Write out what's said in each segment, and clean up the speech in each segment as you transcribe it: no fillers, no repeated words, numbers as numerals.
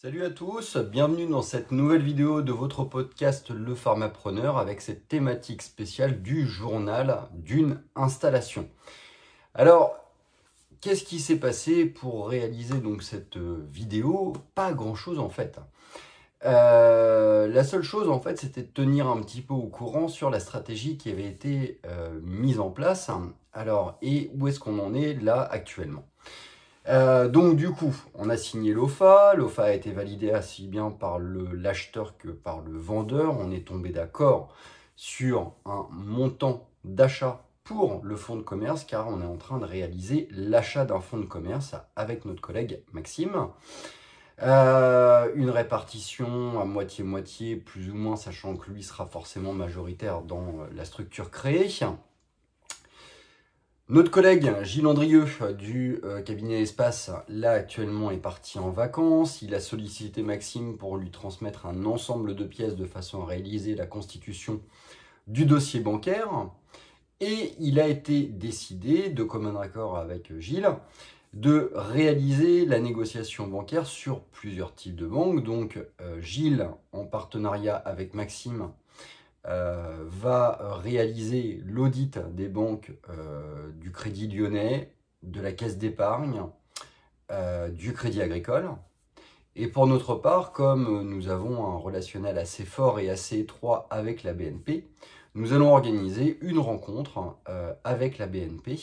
Salut à tous, bienvenue dans cette nouvelle vidéo de votre podcast Le Pharmapreneur avec cette thématique spéciale du journal d'une installation. Alors, qu'est-ce qui s'est passé pour réaliser donc cette vidéo? Pas grand-chose en fait. La seule chose en fait, c'était de tenir un petit peu au courant sur la stratégie qui avait été mise en place. Alors, et où est-ce qu'on en est là actuellement? Donc du coup, on a signé l'OFA. L'OFA a été validé aussi bien par l'acheteur que par le vendeur. On est tombé d'accord sur un montant d'achat pour le fonds de commerce, car on est en train de réaliser l'achat d'un fonds de commerce avec notre collègue Maxime. Une répartition à moitié-moitié, plus ou moins, sachant que lui sera forcément majoritaire dans la structure créée. Notre collègue Gilles Andrieux du cabinet Espace, là actuellement est parti en vacances. Il a sollicité Maxime pour lui transmettre un ensemble de pièces de façon à réaliser la constitution du dossier bancaire. Et il a été décidé, de commun accord avec Gilles, de réaliser la négociation bancaire sur plusieurs types de banques. Donc Gilles, en partenariat avec Maxime, va réaliser l'audit des banques du Crédit Lyonnais, de la Caisse d'épargne, du Crédit Agricole. Et pour notre part, comme nous avons un relationnel assez fort et assez étroit avec la BNP, nous allons organiser une rencontre avec la BNP,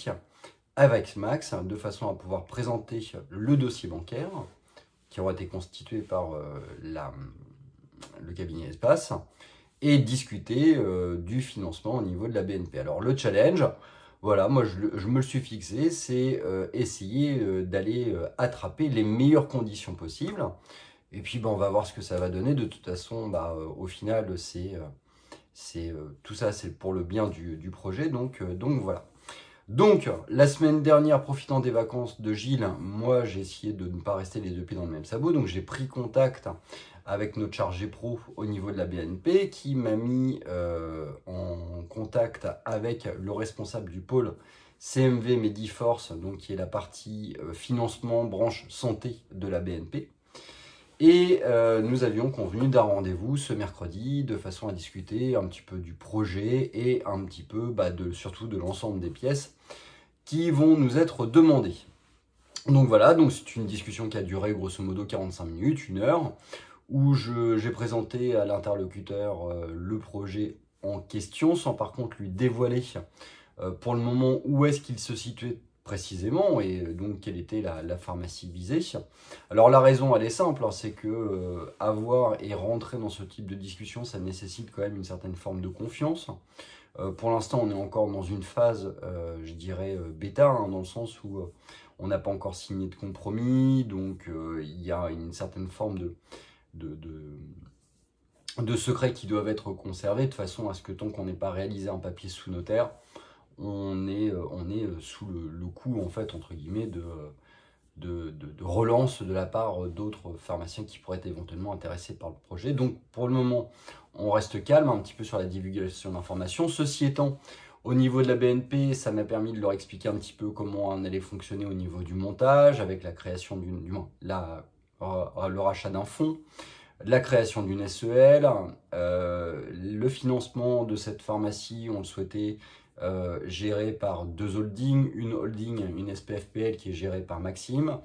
avec Max, de façon à pouvoir présenter le dossier bancaire qui aura été constitué par le cabinet Espace, et discuter du financement au niveau de la BNP. Alors le challenge, voilà, moi je me le suis fixé, c'est essayer d'aller attraper les meilleures conditions possibles. Et puis on va voir ce que ça va donner. De toute façon, au final, tout ça, c'est pour le bien du projet. Donc voilà. Donc, la semaine dernière, profitant des vacances de Gilles, moi j'ai essayé de ne pas rester les deux pieds dans le même sabot. Donc j'ai pris contact avec notre chargé pro au niveau de la BNP qui m'a mis en contact avec le responsable du pôle CMV Mediforce, donc qui est la partie financement branche santé de la BNP. Et nous avions convenu d'un rendez-vous ce mercredi de façon à discuter un petit peu du projet et un petit peu surtout de l'ensemble des pièces qui vont nous être demandées. Donc voilà, donc c'est une discussion qui a duré grosso modo 45 minutes, 1 heure, où j'ai présenté à l'interlocuteur le projet en question, sans par contre lui dévoiler pour le moment où est-ce qu'il se situait précisément et donc quelle était la pharmacie visée. Alors la raison elle est simple, c'est que avoir et rentrer dans ce type de discussion, ça nécessite quand même une certaine forme de confiance. Pour l'instant on est encore dans une phase, je dirais, bêta, dans le sens où on n'a pas encore signé de compromis, donc il y a une certaine forme de secrets qui doivent être conservés de façon à ce que tant qu'on n'ait pas réalisé un papier sous notaire, on est sous le coup, en fait, entre guillemets, de relance de la part d'autres pharmaciens qui pourraient être éventuellement intéressés par le projet. Donc pour le moment, on reste calme un petit peu sur la divulgation d'informations. Ceci étant, au niveau de la BNP, ça m'a permis de leur expliquer un petit peu comment on allait fonctionner au niveau du montage, avec la création le rachat d'un fonds, la création d'une SEL, le financement de cette pharmacie, on le souhaitait géré par 2 holdings, une SPFPL qui est gérée par Maxime,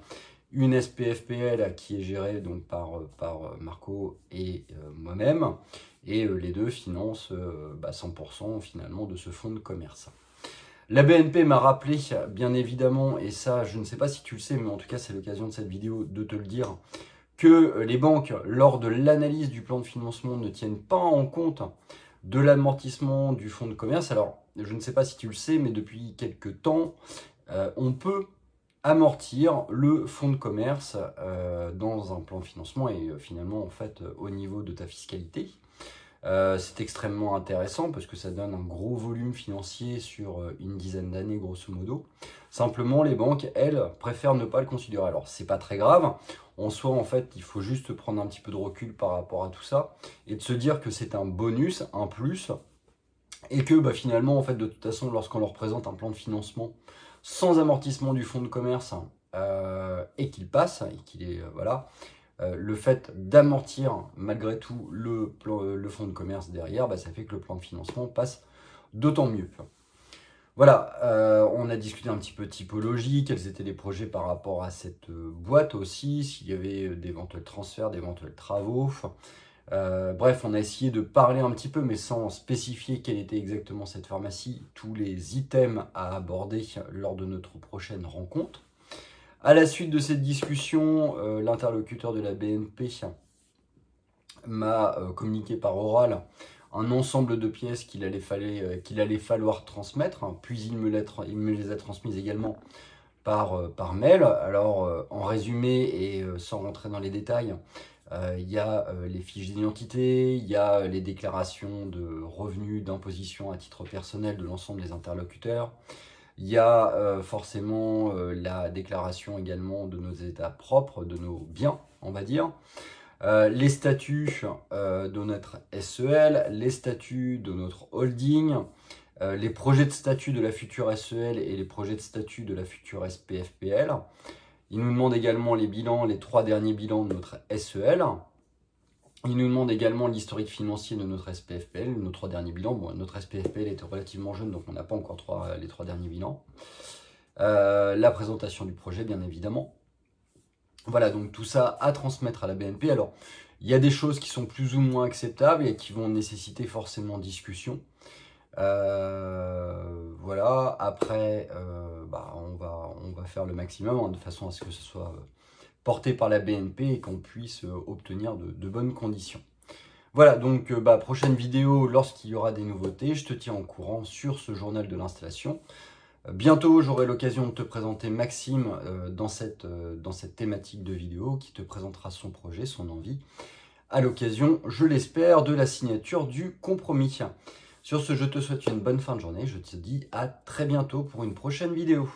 une SPFPL qui est gérée donc par Marco et moi-même, et les deux financent 100% finalement de ce fonds de commerce. La BNP m'a rappelé, bien évidemment, et ça je ne sais pas si tu le sais, mais en tout cas c'est l'occasion de cette vidéo de te le dire, que les banques, lors de l'analyse du plan de financement, ne tiennent pas en compte de l'amortissement du fonds de commerce. Alors, je ne sais pas si tu le sais, mais depuis quelques temps, on peut amortir le fonds de commerce dans un plan de financement et finalement, en fait, au niveau de ta fiscalité. C'est extrêmement intéressant parce que ça donne un gros volume financier sur une dizaine d'années, grosso modo. Simplement, les banques, elles, préfèrent ne pas le considérer. Alors, c'est pas très grave. En soi, en fait, il faut juste prendre un petit peu de recul par rapport à tout ça et de se dire que c'est un bonus, un plus, et que finalement, en fait, de toute façon, lorsqu'on leur présente un plan de financement sans amortissement du fonds de commerce et qu'il passe, et qu'il est, voilà, le fait d'amortir malgré tout le fonds de commerce derrière, ça fait que le plan de financement passe d'autant mieux. Voilà, on a discuté un petit peu typologie, quels étaient les projets par rapport à cette boîte aussi, s'il y avait d'éventuels transferts, d'éventuels travaux. Bref, on a essayé de parler un petit peu, mais sans spécifier quelle était exactement cette pharmacie, tous les items à aborder lors de notre prochaine rencontre. À la suite de cette discussion, l'interlocuteur de la BNP m'a communiqué par oral un ensemble de pièces qu'il allait falloir transmettre, puis il me les a transmises également par mail. Alors, en résumé et sans rentrer dans les détails, il y a les fiches d'identité, il y a les déclarations de revenus d'imposition à titre personnel de l'ensemble des interlocuteurs, il y a forcément la déclaration également de nos états propres, de nos biens, on va dire, les statuts de notre SEL, les statuts de notre holding, les projets de statut de la future SEL et les projets de statut de la future SPFPL. Il nous demande également les bilans, les 3 derniers bilans de notre SEL. Il nous demande également l'historique financier de notre SPFPL, nos 3 derniers bilans. Bon, notre SPFPL était relativement jeune, donc on n'a pas encore les 3 derniers bilans. La présentation du projet, bien évidemment. Voilà, donc tout ça à transmettre à la BNP. Alors, il y a des choses qui sont plus ou moins acceptables et qui vont nécessiter forcément discussion. Voilà, après, on va faire le maximum de façon à ce que ce soit porté par la BNP et qu'on puisse obtenir de bonnes conditions. Voilà, donc prochaine vidéo, lorsqu'il y aura des nouveautés, je te tiens au courant sur ce journal de l'installation. Bientôt, j'aurai l'occasion de te présenter Maxime dans cette thématique de vidéo qui te présentera son projet, son envie, à l'occasion, je l'espère, de la signature du compromis. Sur ce, je te souhaite une bonne fin de journée. Je te dis à très bientôt pour une prochaine vidéo.